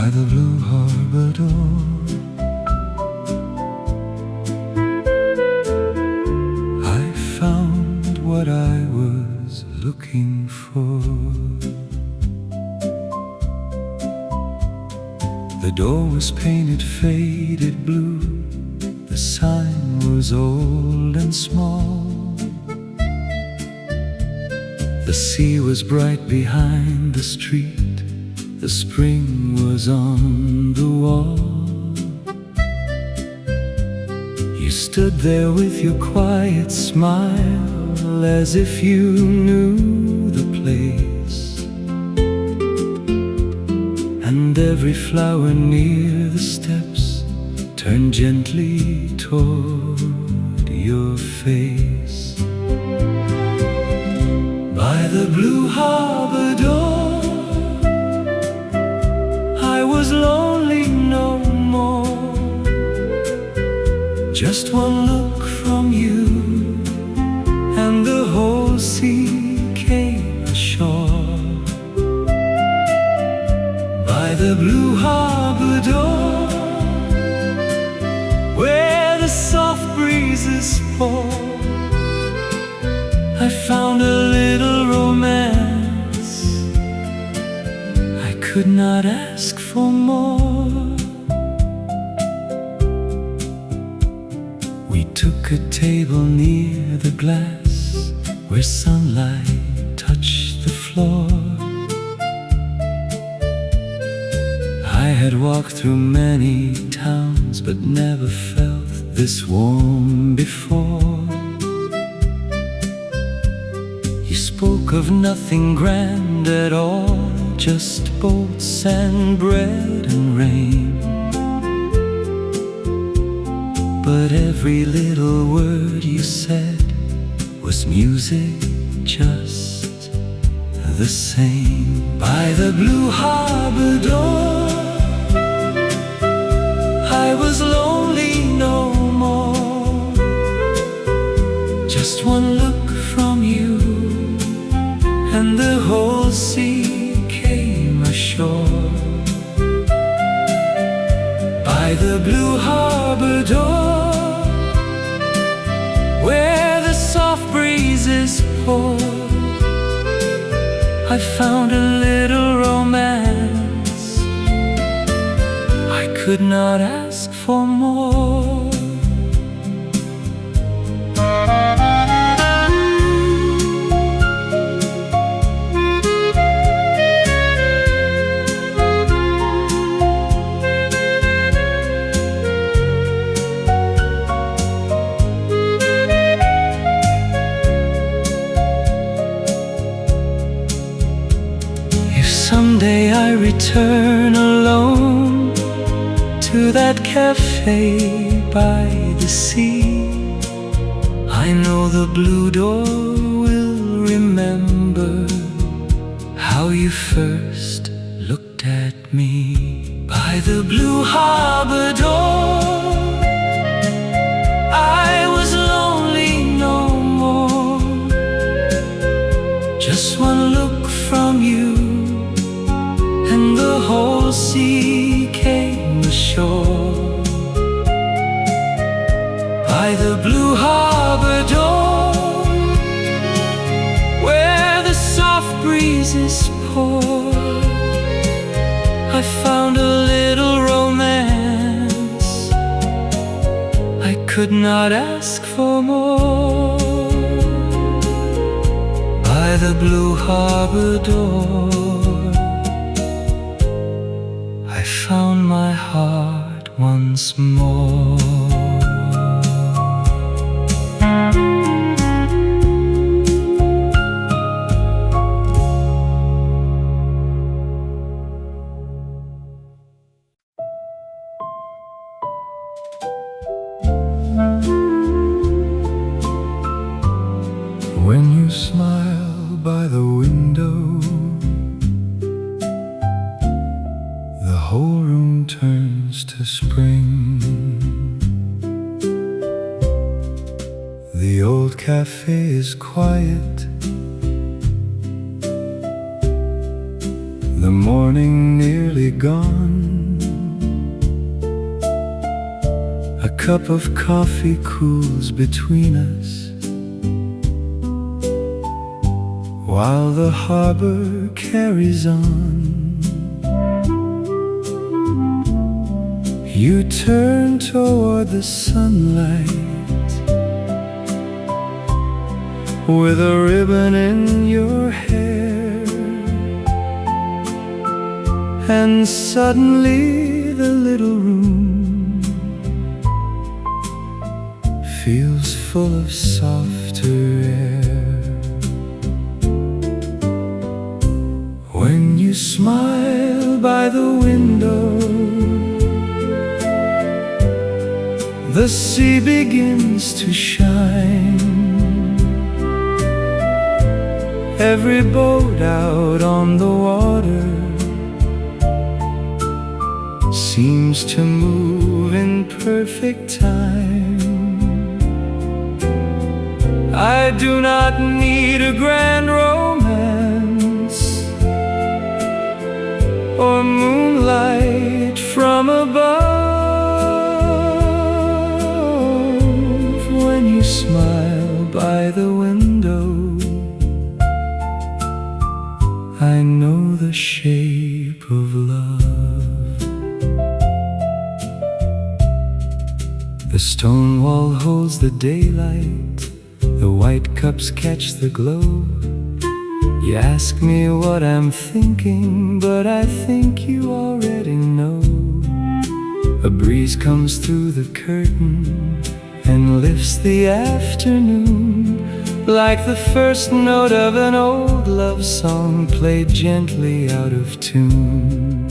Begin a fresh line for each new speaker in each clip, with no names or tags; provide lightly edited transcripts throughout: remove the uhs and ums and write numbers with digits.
by the blue harbor door. I found what I was looking for. The door was painted faded blue. The sign was old and small. The sea was bright behind the street. The spring was on the wall. You stood there with your quiet smile, as if you knew the place. And every flower near the steps turned gently toward your face. By the blue harbor door, I was lonely no more. Just one look from you, and the whole sea came ashore. By the blue harbor door, where the soft breezes fall, I found a little romance. I could not ask for more. We took a table near the glass, where sunlight touched the floor. I had walked through many towns, but never felt this warm before. You spoke of nothing grand at all, just boats and bread and rain. But every little word you said was music just the same. By the blue harbor door, I was lonely no more. Just one look from you, and the whole sea came ashore. By the blue harbor door, where the soft breezes pour, I found a little romance. I could not ask for more. Someday I return alone to that cafe by the sea, I know the blue door will remember how you first looked at me. By the blue harbor door, I was lonely no more. Just one look from you, and the whole sea came ashore. By the blue harbor door, where the soft breezes pour, I found a little romance. I could not ask for more. By the blue harbor door, I found my heart once more. When you smile by the window, the whole room turns to spring. The old cafe is quiet, the morning nearly gone. A cup of coffee cools between us, while the harbor carries on. You turn toward the sunlight with a ribbon in your hair, and suddenly the little room feels full of softer air. When you smile by the window, the sea begins to shine. Every boat out on the water seems to move in perfect time. I do not need a grand romance or moonlight from above. When you smile by the window, I know the shape of love. The stone wall holds the daylight, the white cups catch the glow. You ask me what I'm thinking, but I think you already know. A breeze comes through the curtain and lifts the afternoon, like the first note of an old love song played gently out of tune.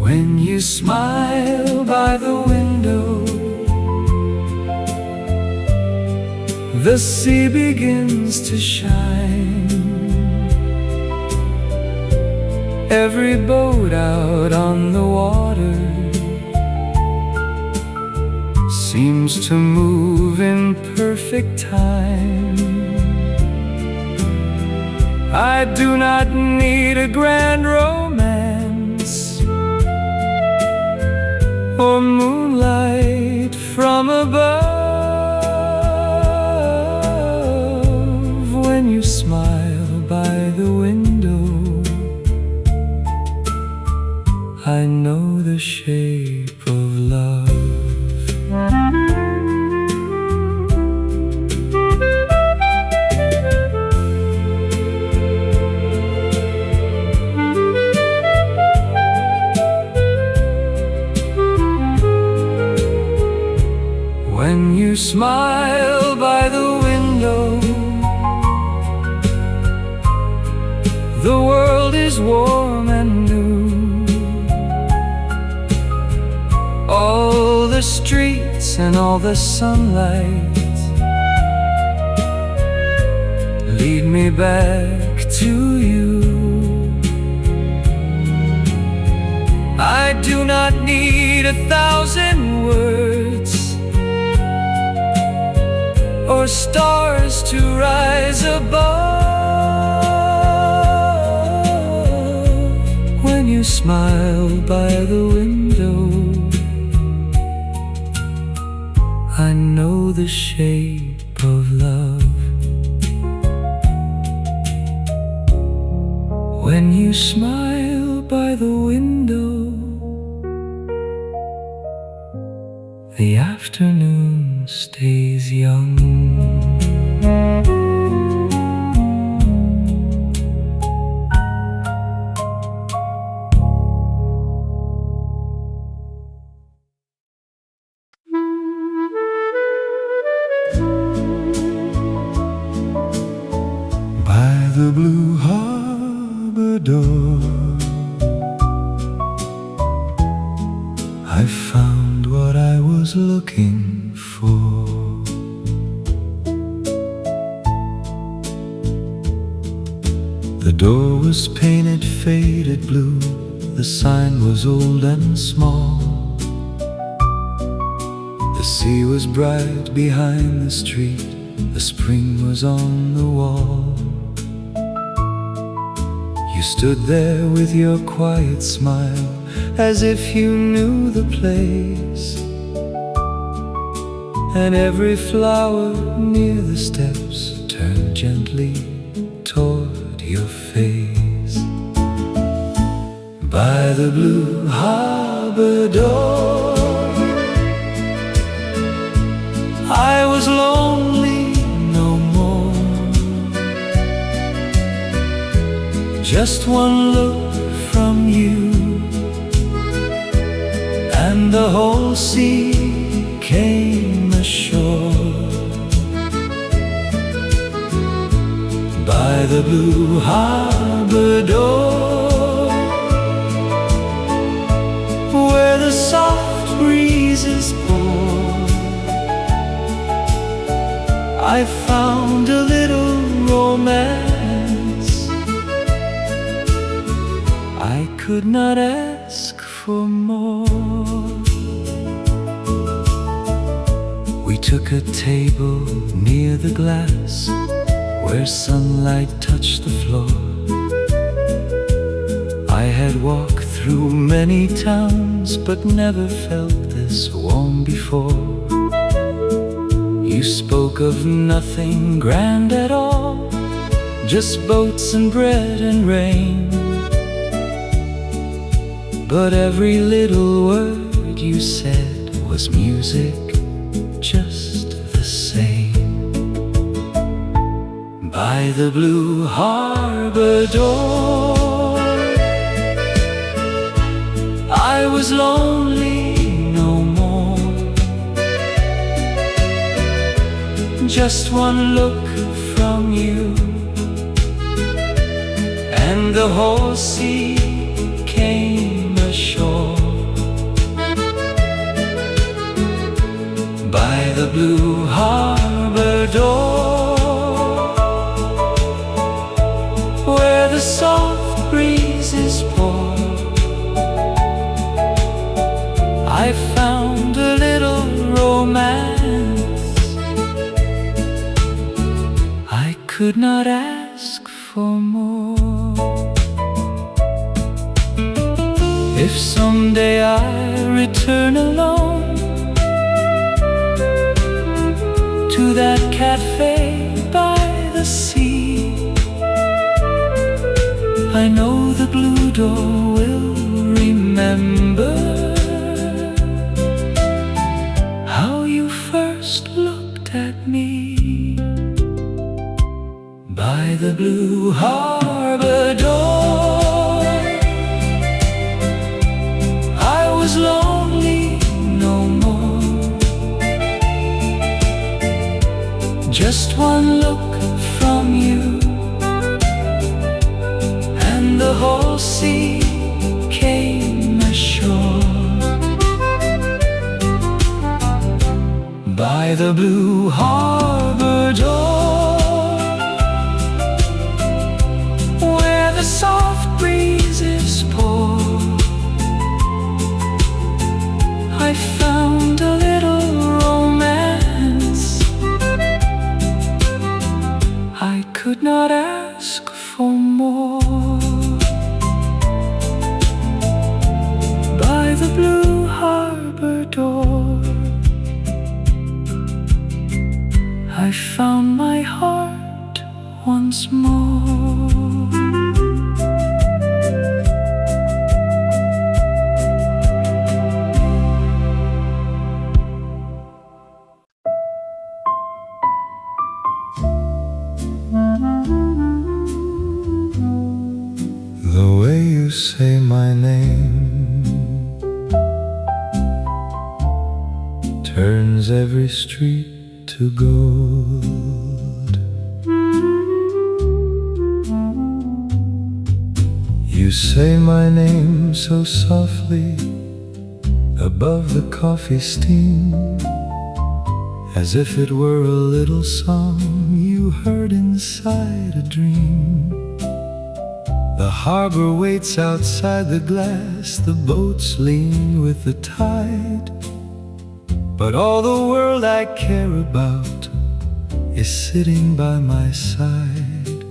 When you smile by the window, the sea begins to shine. Every boat out on the water seems to move in perfect time. I do not need a grand romance or moonlight from above. When you smile by the window, I know the shape of love. When you smile by the window, the world is warm and new. All the streets and all the sunlight lead me back to you. I do not need 1,000 words or stars to rise above. When you smile by the window, I know the shape of love. When you smile by the window, the afternoon stays young. The blue harbor door, I found what I was looking for. The door was painted faded blue, the sign was old and small. The sea was bright behind the street, the spring was on the wall. You stood there with your quiet smile, as if you knew the place. And every flower near the steps turned gently toward your face. By the blue harbor door, I was lonely no more. Just one look from you, and the whole sea came ashore. By the blue harbor door, where the soft breezes pour, I found a little romance. I could not ask for more. We took a table near the glass, where sunlight touched the floor. I had walked through many towns, but never felt this warm before. You spoke of nothing grand at all, just boats and bread and rain. But every little word you said was music just the same. By the blue harbor door, I was lonely no more. Just one look from you, and the whole sea came ashore. By the blue harbor door, where the soft breezes pour, I found a little romance. I could not ask for more. If someday I return alone to that cafe by the sea, I know the blue door will remember how you first looked at me. By the blue harbor door, I was lonely no more. Just one look from you, and the whole sea came ashore. By the blue harbor door, where the soft breezes pour, I found a little romance. I could not ask for more. By the blue harbor door, I found my heart once more. The way you say my name turns every street to gold. You say my name so softly above the coffee steam, as if it were a little song you heard inside a dream. The harbor waits outside the glass, the boats lean with the tide, but all the world I care about is sitting by my side.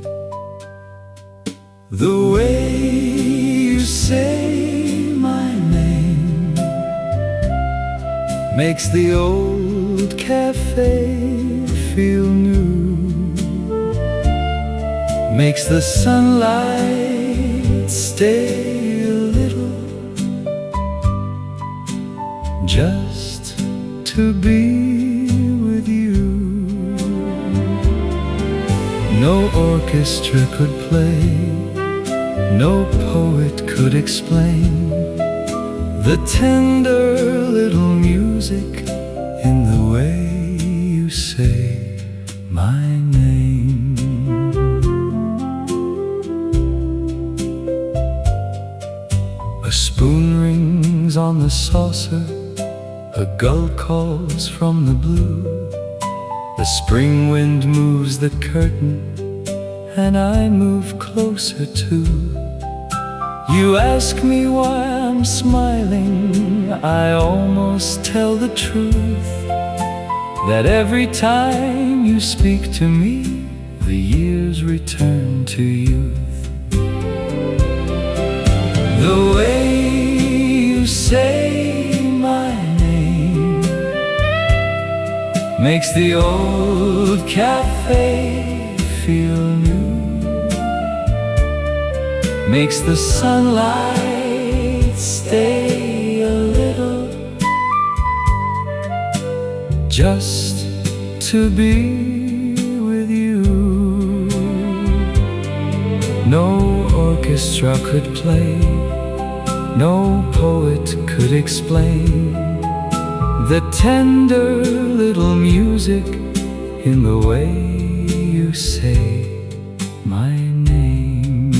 The way you say my name makes the old cafe feel new, makes the sunlight stay a little, just to be with you. No orchestra could play, no poet could explain the tender little music in the way you say my name. A spoon rings on the saucer, a gull calls from the blue, the spring wind moves the curtain, and I move closer too. You ask me why I'm smiling, I almost tell the truth, that every time you speak to me, the years return to youth. The way you say my name makes the old cafe feel new, makes the sunlight stay a little, just to be with you. No orchestra could play, no poet could explain the tender little music in the way you say my name.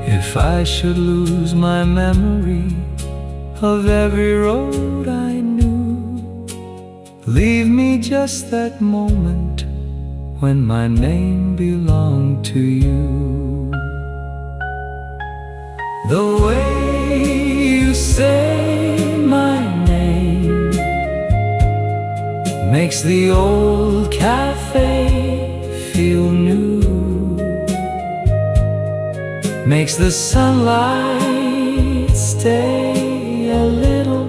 If I should lose my memory of every road I knew, leave me just that moment when my name belonged to you. The way you say my name makes the old cafe feel new, makes the sunlight stay a little,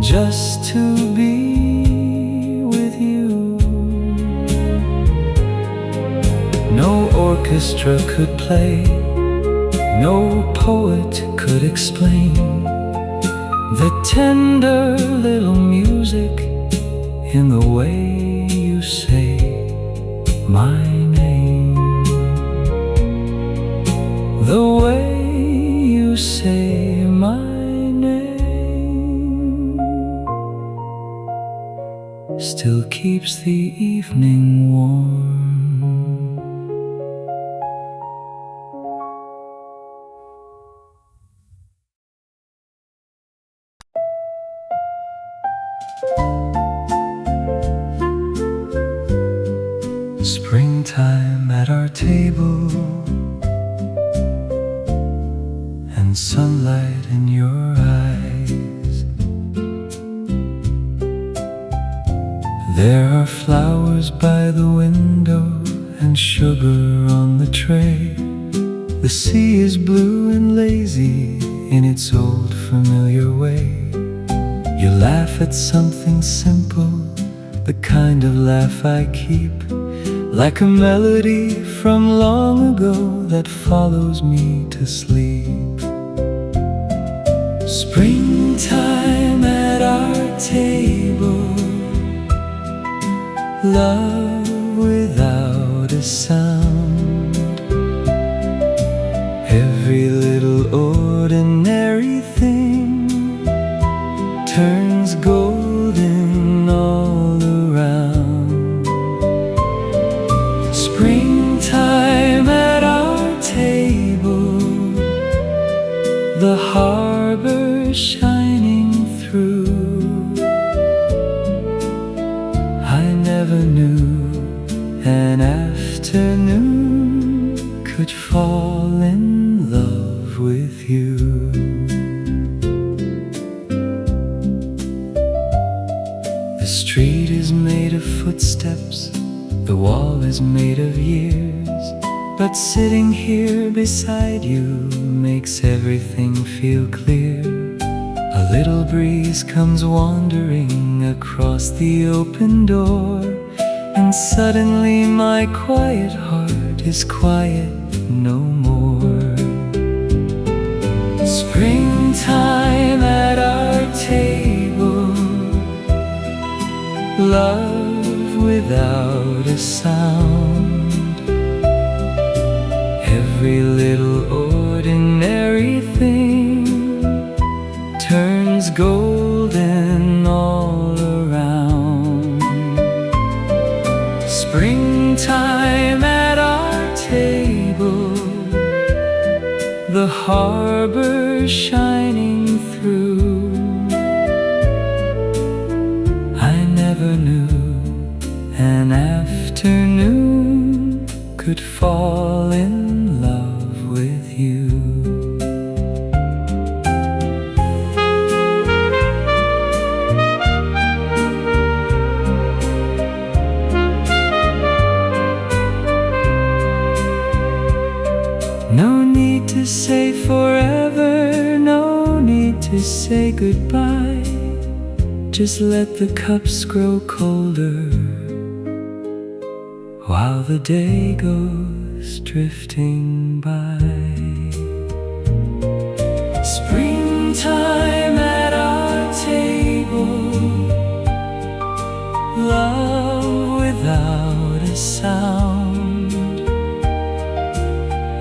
just to be with you. No orchestra could play, no poet could explain the tender little music in the way you say my name. The way you say my name still keeps the evening warm. Springtime at our table, and sunlight in your eyes. There are flowers by the window and sugar on the tray. The sea is blue and lazy in its old familiar way. You laugh at something simple, the kind of laugh I keep, like a melody from long ago that follows me to sleep. Springtime at our table, love without a sound. Every little ordinary thing turns golden all around. Springtime at our table, the harbor shining through. I never knew an afternoon could fall in love with you. The street is made of footsteps, the wall is made of years, but sitting here beside you makes everything feel clear. A little breeze comes wandering across the open door, and suddenly my quiet heart is quiet no more. Springtime at our table, love without a sound. Every little ordinary thing turns golden all around. Springtime at our table, the harbor shining through. I never knew an afternoon could fall in love with you. No need to say forever, no need to say goodbye. Just let the cups grow colder while the day goes drifting by. Springtime at our table, love without a sound.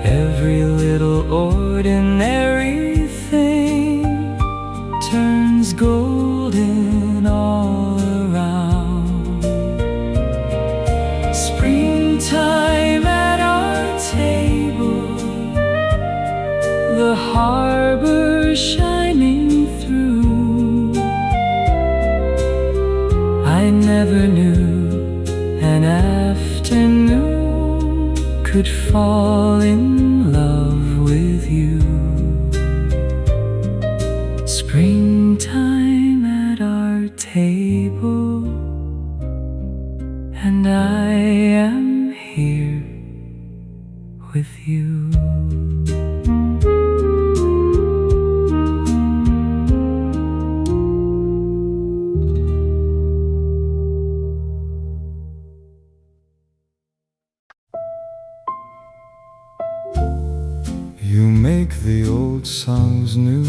Every little ordinary thing turns golden all around. Springtime at our table, the harbor shining through. I never knew an afternoon could fall in love with you. Springtime at our table, and I am here with you. You make the old songs new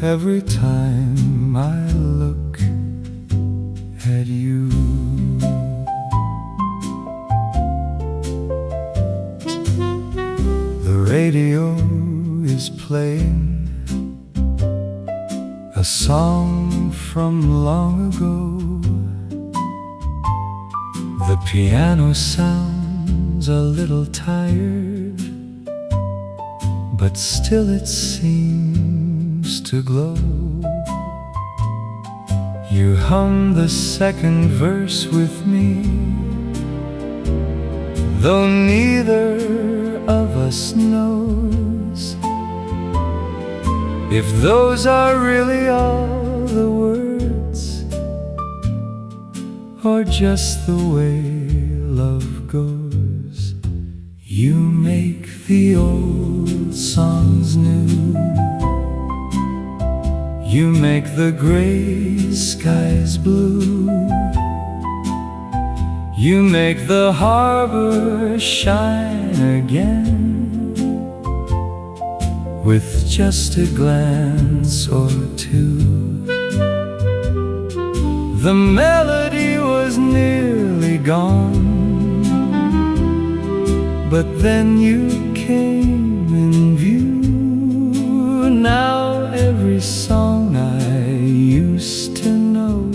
every time I look at you. The radio is playing a song from long ago. The piano sounds a little tired, but still it seems to glow. You hum the second verse with me, though neither of us knows if those are really all the words, or just the way love goes. You make the old songs new. You make the gray skies blue. You make the harbor shine again with just a glance or two. The melody was nearly gone, but then you came in view. Now every song I used to know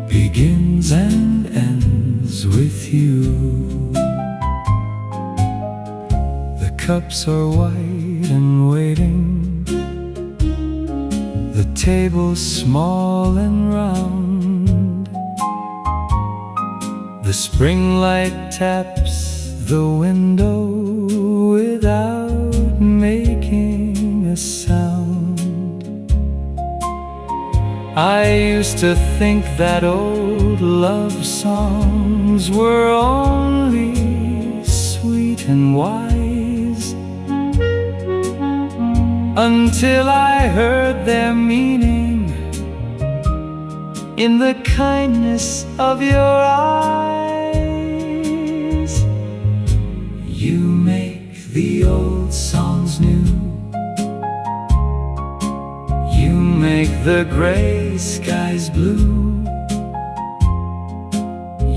begins and ends with you. The cups are white and waiting, the table's small and round. The spring light taps the window without making a sound. I used to think that old love songs were only sweet and wise, until I heard their meaning in the kindness of your eyes. You make the old songs new. You make the gray skies blue.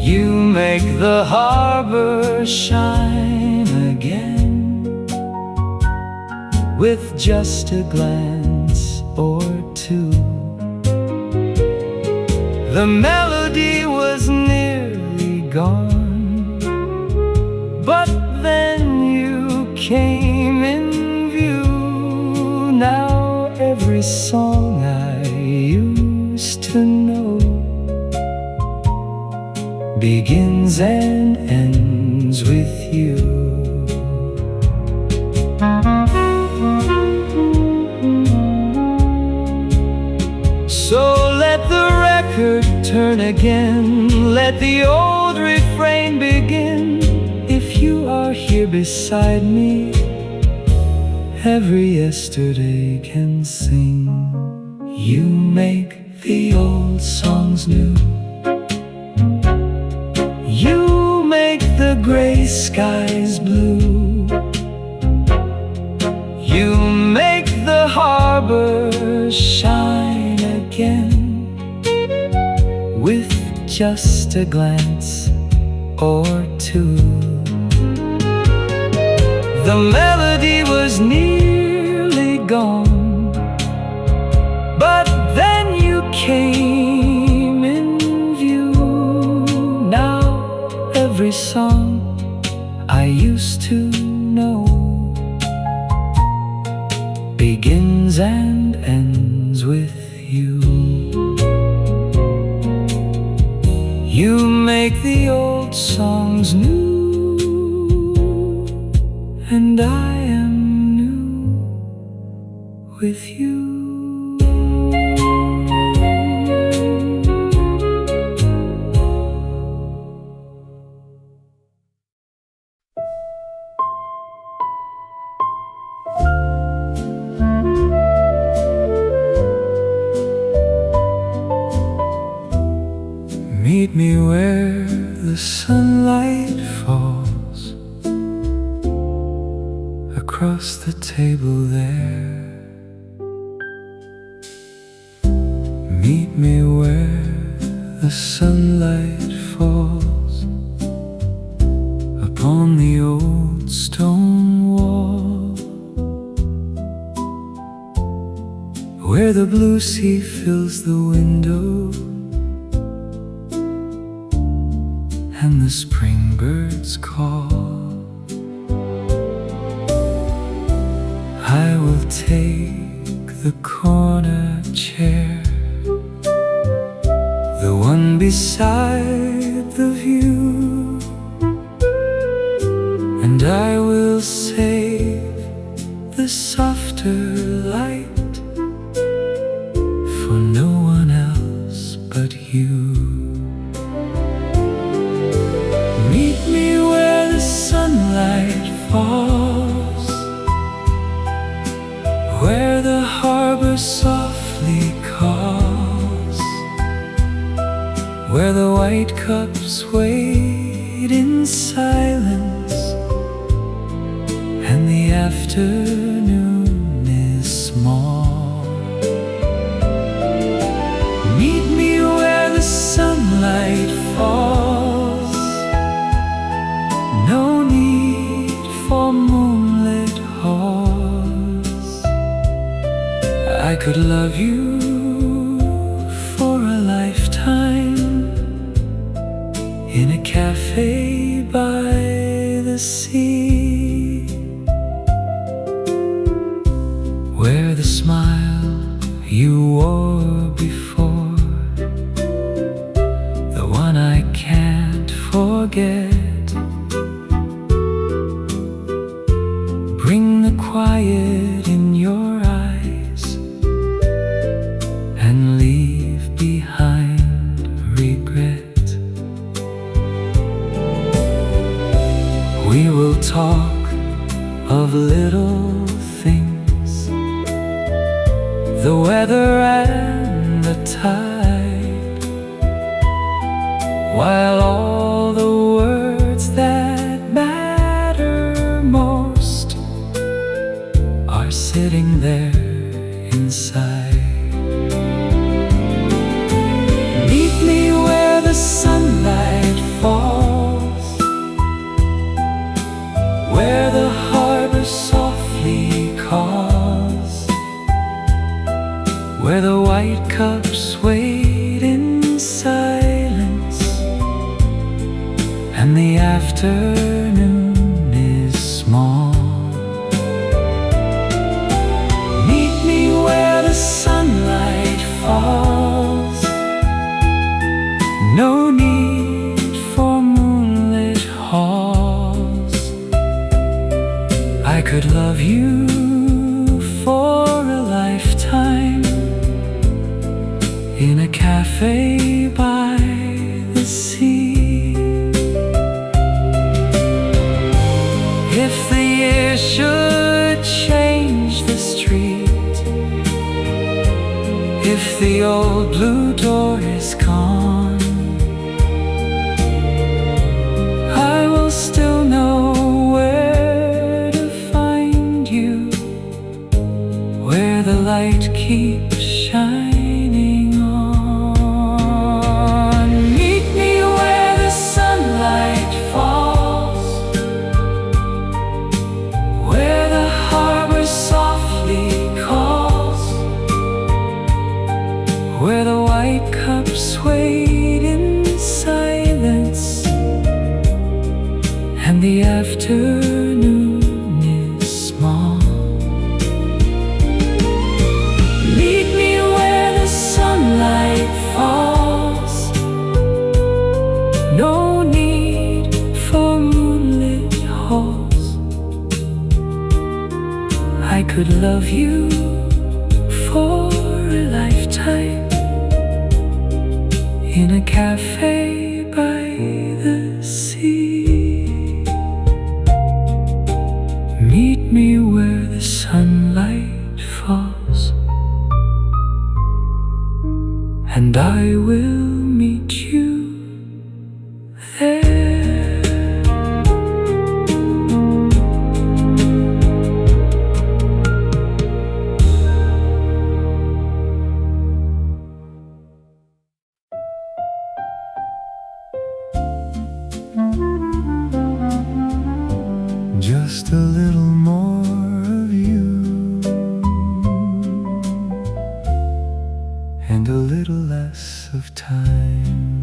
You make the harbor shine again with just a glance or two. The melody was nearly gone, but then you came in view. Now every song I used to know begins and ends with you. So let the record turn again, let the old refrain begin. If you are here beside me, every yesterday can sing. You make the old songs new. You make the gray skies blue. You make the harbor shine again with just a glance or two. The melody was nearly gone, but then you came in view. Now every song I used to know begins and ends with you. You make the old songs new, and I am new with you. Meet me where the sunlight falls across the table there. Meet me where the sunlight falls upon the old stone wall, where the blue sea fills the window and the spring birds call. I will take the corner chair, the one beside the view, and I will save the softer light for no one else but you. Meet me where the sunlight falls, where the harbor softly calls, where the white cups wait in silence, and the afternoon is small. Meet me where the sunlight falls, no need for moonlit halls. I could love you for a lifetime in a cafe by the sea, where the smile you wore before, the one I can't forget, forget. Bring the quiet in your eyes and leave behind regret. We will talk of little things, the weather and the tide, while all the words that matter most are sitting there inside. Meet me where the sunlight falls, where the harbor softly calls, where the white cups wait in silence and the afternoon is small. Meet me where the sunlight falls, no need for moonlit halls. I could love you for a lifetime in a cafe by the sea. If the year should change the street, if the old blue door is gone, I will still know where to find you, where the light keeps shining on. Meet me where the sunlight falls, where the harbor softly calls, where the white cups wait in silence and the afternoon is small. Meet me where the sunlight falls, no need for moonlit halls. I could love you for a lifetime in a cafe by the sea. Meet me where the sunlight falls, and I will meet you there. Just a little more of you and a little less of time.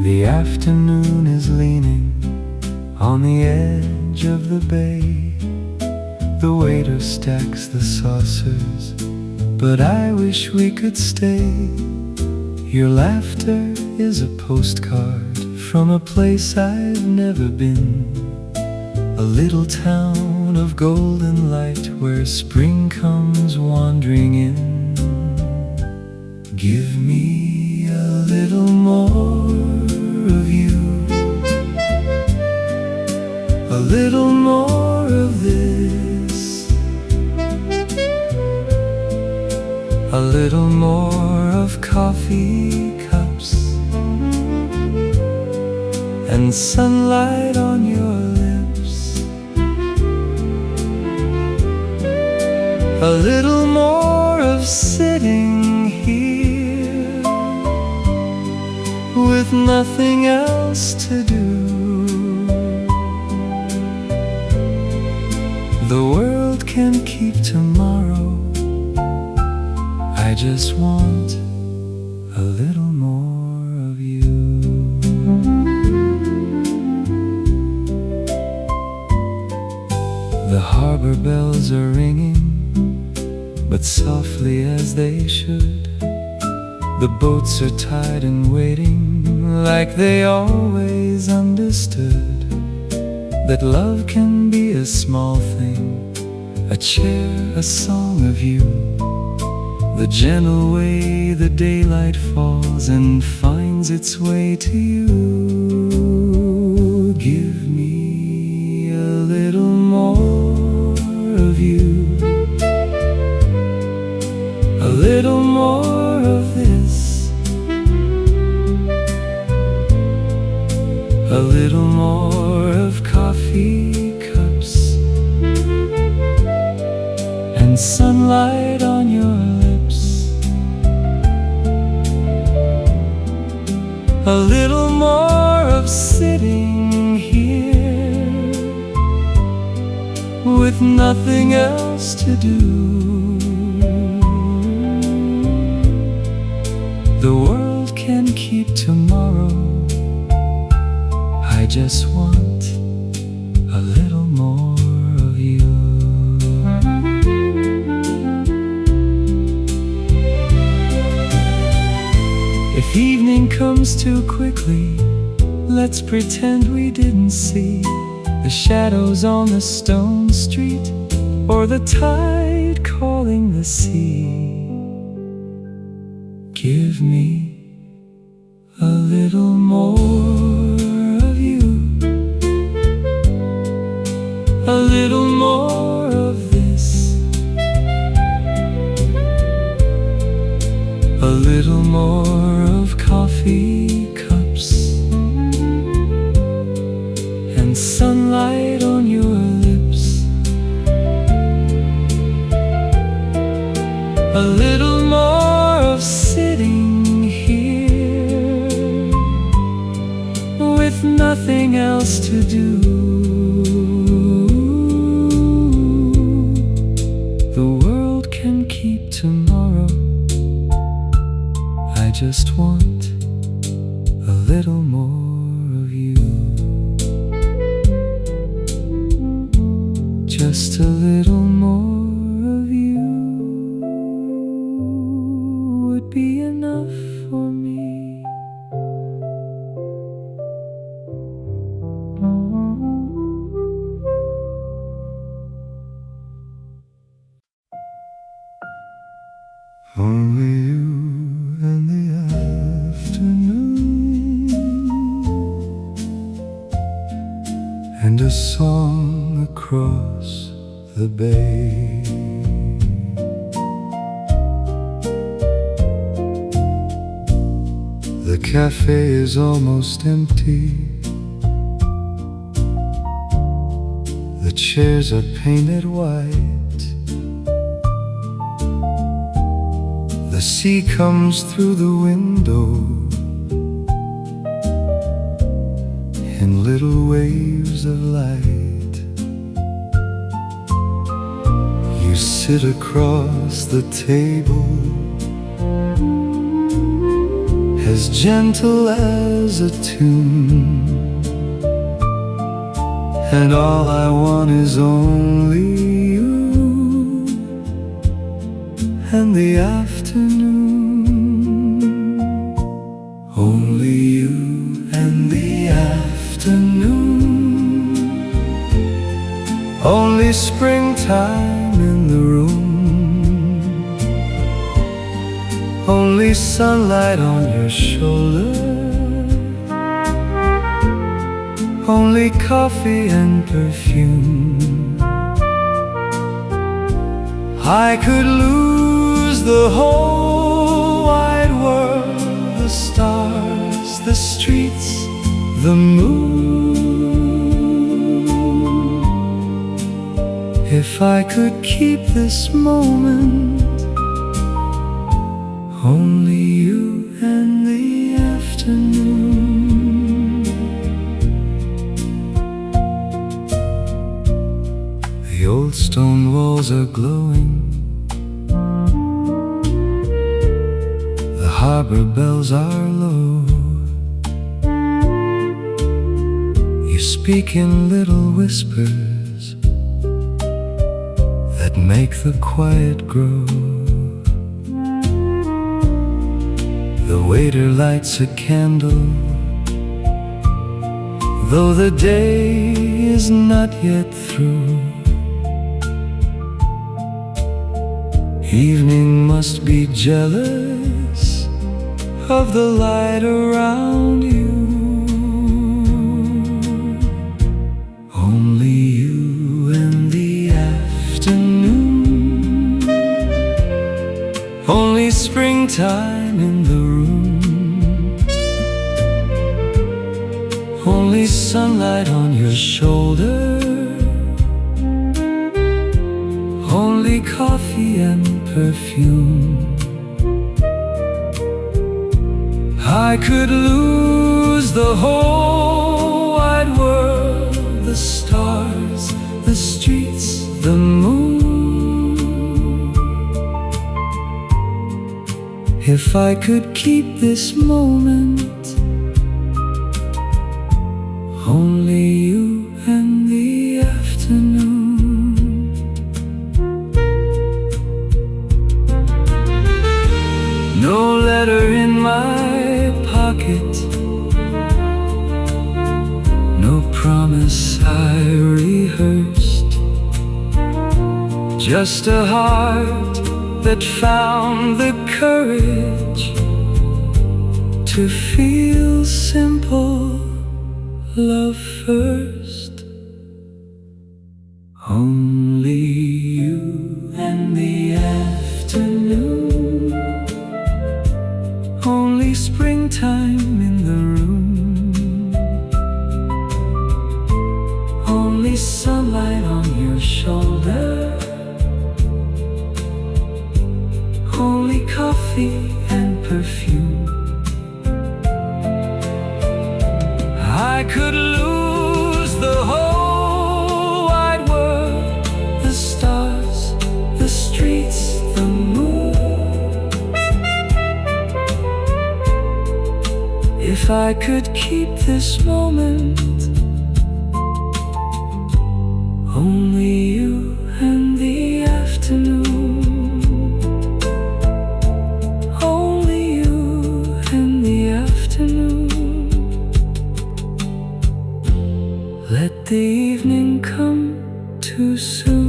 The afternoon is leaning on the edge of the bay. The waiter stacks the saucers, but I wish we could stay. Your laughter is a postcard from a place I've never been, a little town of golden light where spring comes wandering in. Give me a little more of you, a little more of this, a little more of coffee cups and sunlight on your lips, a little more of sitting here with nothing else to do. The world can keep tomorrow, I just want a little more of you. The harbor bells are ringing, but softly as they should. The boats are tied and waiting like they always understood that love can be a small thing, a chair, a song of you, the gentle way the daylight falls and finds its way to you. Give me a little more of you, a little more of this, a little more of coffee cups and sunlight on your lips, a little more of sitting here with nothing else to do. The world can keep tomorrow, I just want a little more of you. If evening comes too quickly, let's pretend we didn't see the shadows on the stone street or the tide calling the sea. Give me a little more of you, a little more of this, a little more of coffee cups and sunlight on your lips, a little more of sitting here with nothing else to do. The world can keep tomorrow, I just want a little more of you. Just a little more of you would be enough for me. Only you and the afternoon, and a song across the bay. The cafe is almost empty, the chairs are painted white. The sea comes through the window in little waves of light. You sit across the table, as gentle as a tune, and all I want is only you and the afternoon. Only you and the afternoon, only springtime in the room, only sunlight on your shoulder, only coffee and perfume. I could lose the whole wide world, the stars, the streets, the moon, if I could keep this moment. Only you and the afternoon. The old stone walls are glowing, the harbor bells are low. You speak in little whispers that make the quiet grow. The waiter lights a candle, though the day is not yet through. Evening must be jealous of the light around you. Only you and the afternoon, only springtime in the room, only sunlight on your shoulder, only coffee and perfume. I could lose the whole wide world, the stars, the streets, the moon, if I could keep this moment. Only you and the afternoon. No letter in my pocket, no promise I rehearsed, just a heart that found the courage to feel simple love first. Only you and the afternoon, only springtime in the room, only sunlight on your shoulder, only coffee and perfume. I could lose the whole wide world, the stars, the streets, the moon, if I could keep this moment. Only you and the afternoon, only you and the afternoon. Let the evening come too soon.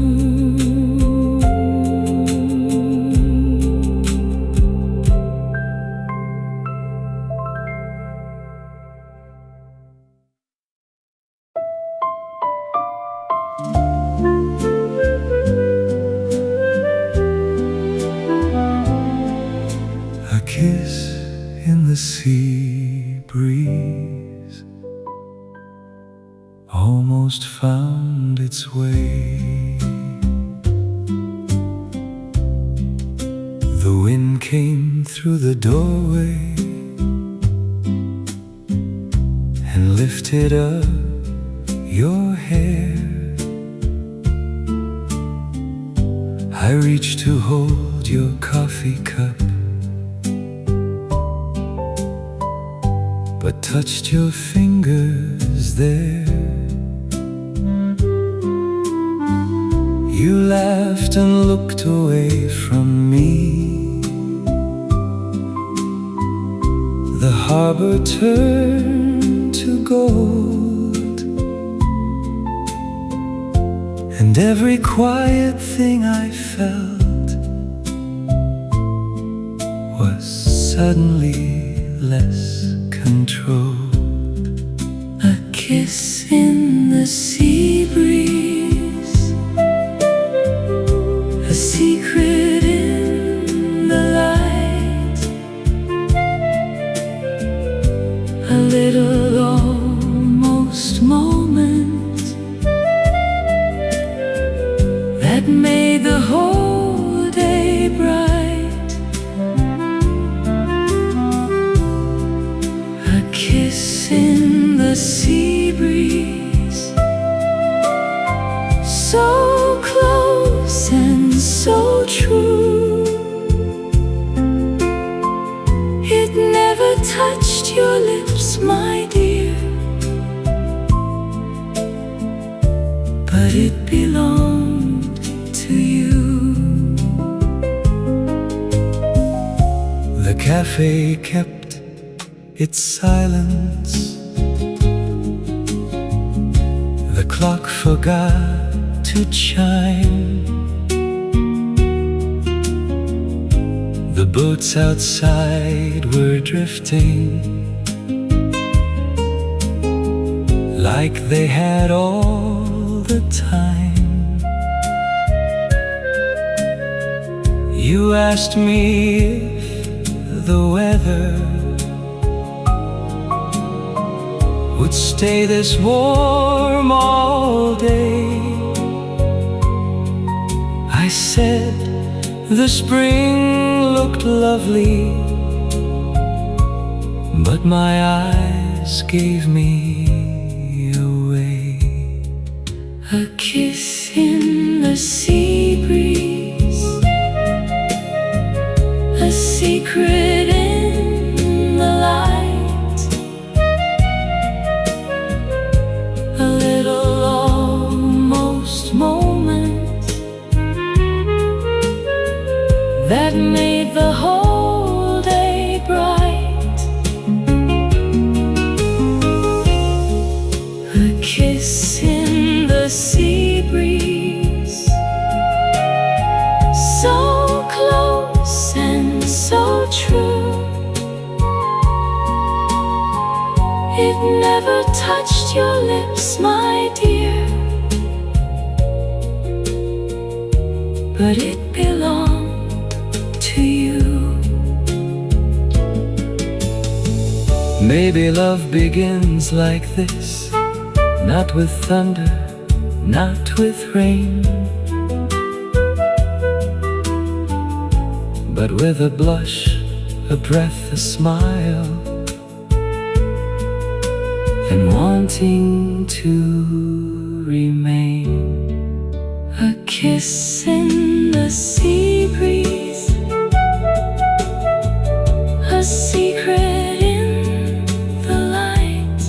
A kiss in the sea breeze almost found its way. The wind came through the doorway and lifted up your hair. I reached to hold your coffee cup, but touched your fingers there. You laughed and looked away from me. The harbor turned to gold, and every quiet thing I felt was suddenly less controlled. A kiss in the sea breeze, a secret in the light, a little almost moment that made the whole day bright. A kiss in the sea breeze, so close and so true. It never touched your lips, my dear, but it belonged to you. The cafe kept its silence. The clock forgot to chime. The boats outside were drifting like they had all the time. You asked me if the weather would stay this warm all day. I said the spring looked lovely, but my eyes gave me away. A kiss in the sea breeze, a secret in the light, a little almost moment that made the whole day bright. A kiss in the sea breeze, so close and so true. It never touched your lips, my dear, but it belonged to you. Maybe love begins like this, not with thunder, not with rain, but with a blush, a breath, a smile, and wanting to remain. A kiss in the sea breeze, a secret in the light,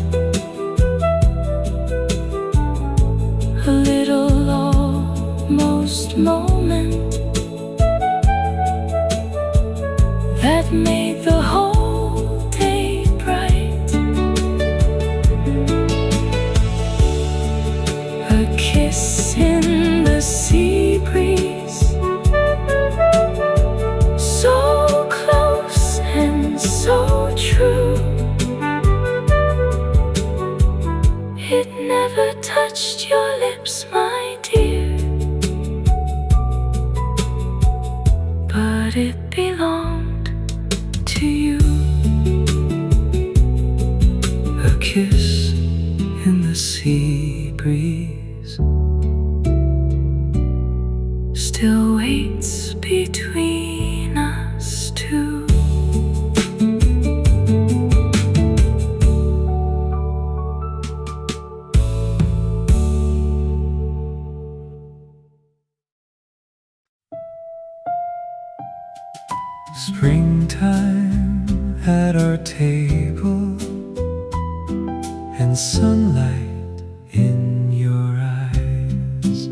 a little almost moment that made the whole day bright. A kiss in the sea breeze, so close and so true. It never touched your lips, my dear, but it belonged to you. A kiss in the sea breeze still waits between us two. Springtime at our table, and sunlight in your eyes.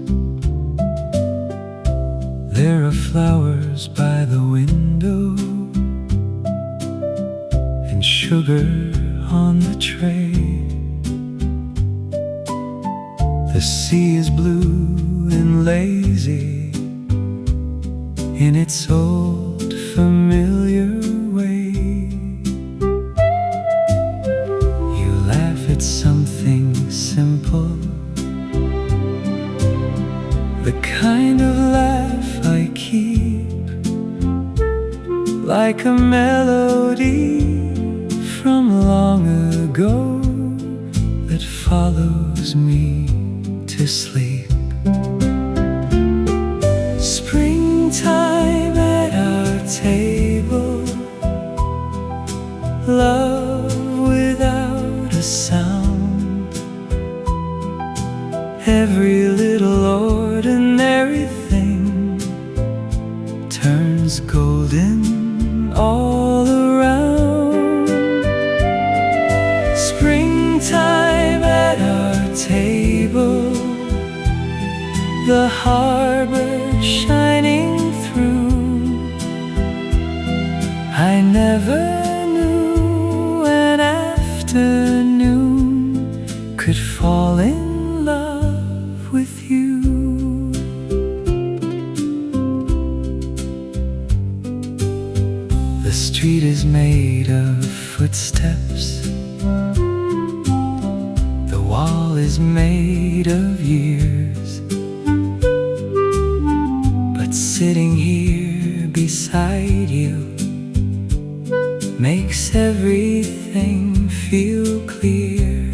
There are flowers by the window, and sugar on the tray. The sea is blue and lazy in its old familiar way. You laugh at something simple, the kind of laugh I keep, like a melody from long ago that follows me to sleep. Springtime at our table, love without a sound. Every little ordinary thing turns golden all around. Springtime at our table, the harbor shining through. I never knew made of footsteps. The wall is made of years. But sitting here beside you makes everything feel clear.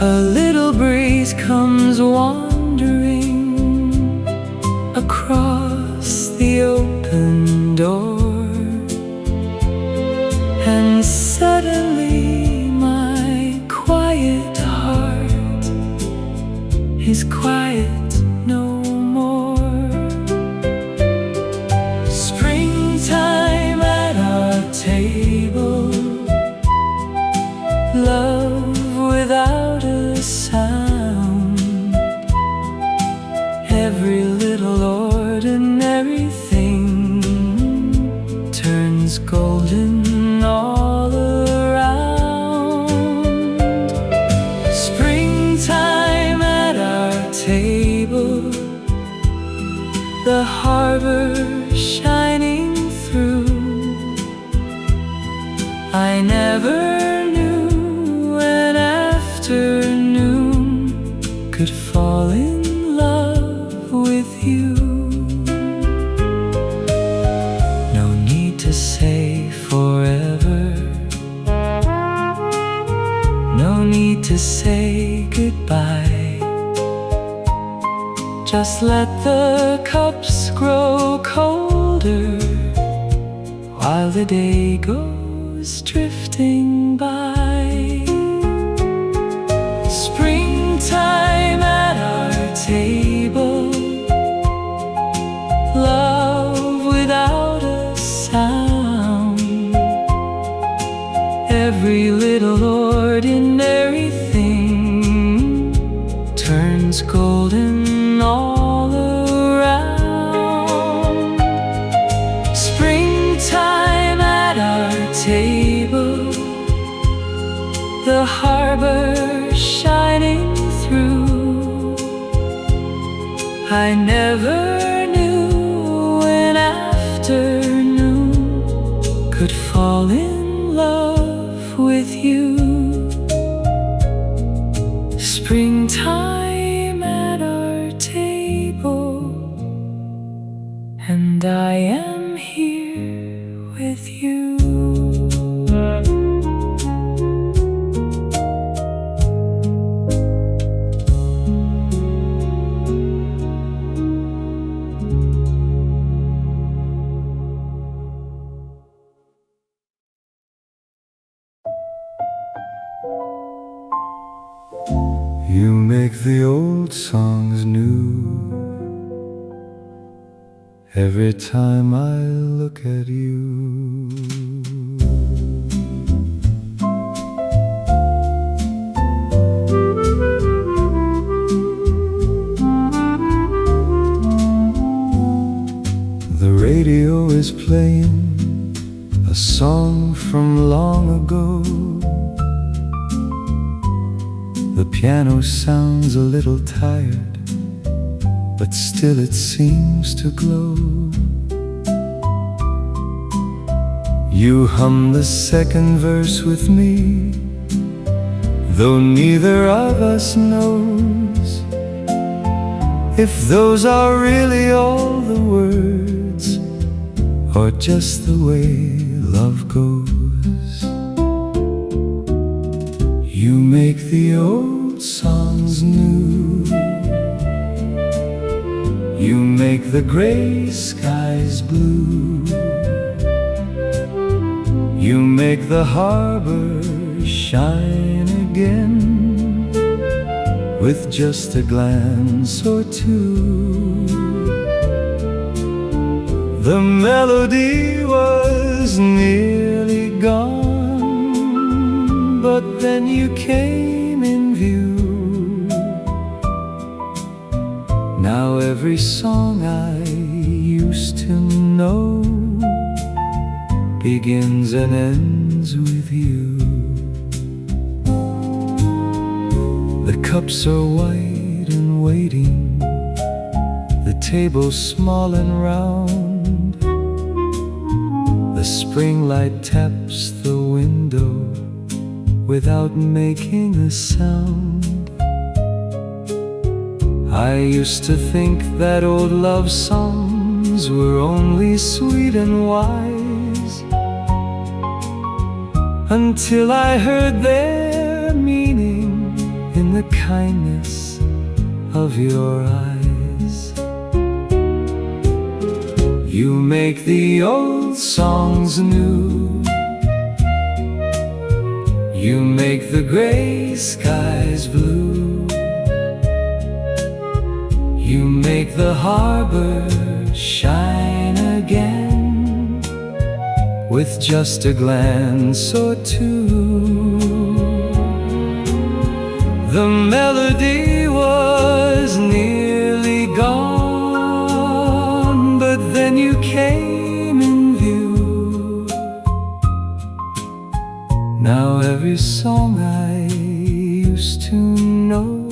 A little breeze comes wandering across the open door, and suddenly my quiet heart is quiet no more. Springtime at our table, love without a sound. Every little ordinary thing turns golden all around. Springtime at our table, the harbor shining through. I never knew an afternoon could fall in love with you. No need to say forever, no need to say goodbye. Just let the cups grow colder while the day goes drifting by. Springtime at our table, love without a sound. Every little ordinary thing turns golden all around. Springtime at our table, the harbor shining through. I never knew an afternoon could fall in love with you. Springtime at our table, and I am here with you. You make the old songs new every time I look at you. The radio is playing a song from long ago. The piano sounds a little tired, but still it seems to glow. You hum the second verse with me, though neither of us knows if those are really all the words, or just the way love goes. You make the old songs new. You make the gray skies blue. You make the harbor shine again with just a glance or two. The melody was nearly gone, but then you came in view. Now every song I used to know begins and ends with you. The cups are white and waiting, the table small and round. The spring light taps the window without making a sound. I used to think that old love songs were only sweet and wise, until I heard their meaning in the kindness of your eyes. You make the old songs new. You make the gray skies blue. You make the harbor shine again with just a glance or two. The melody was nearly gone, but then you came in view. Now every song I used to know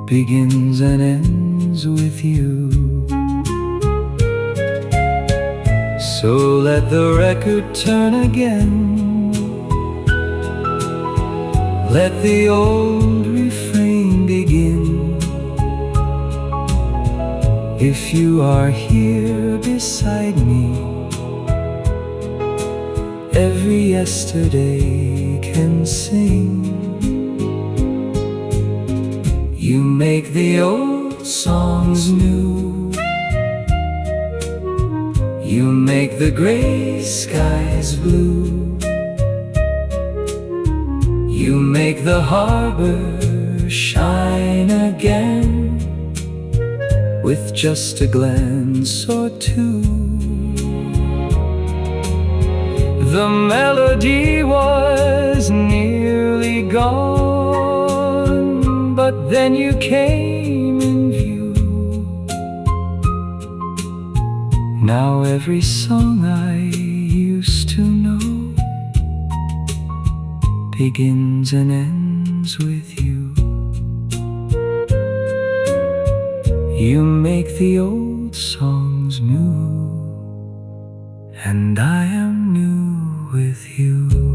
begins and ends with you. So let the record turn again. Let the old refrain begin. If you are here beside me, every yesterday can sing. You make the old songs new. You make the gray skies blue. You make the harbor shine again with just a glance or two. The melody was nearly gone, but then you came in view. Now every song I used to know begins and ends with you. You make the old songs new, and I am new with you.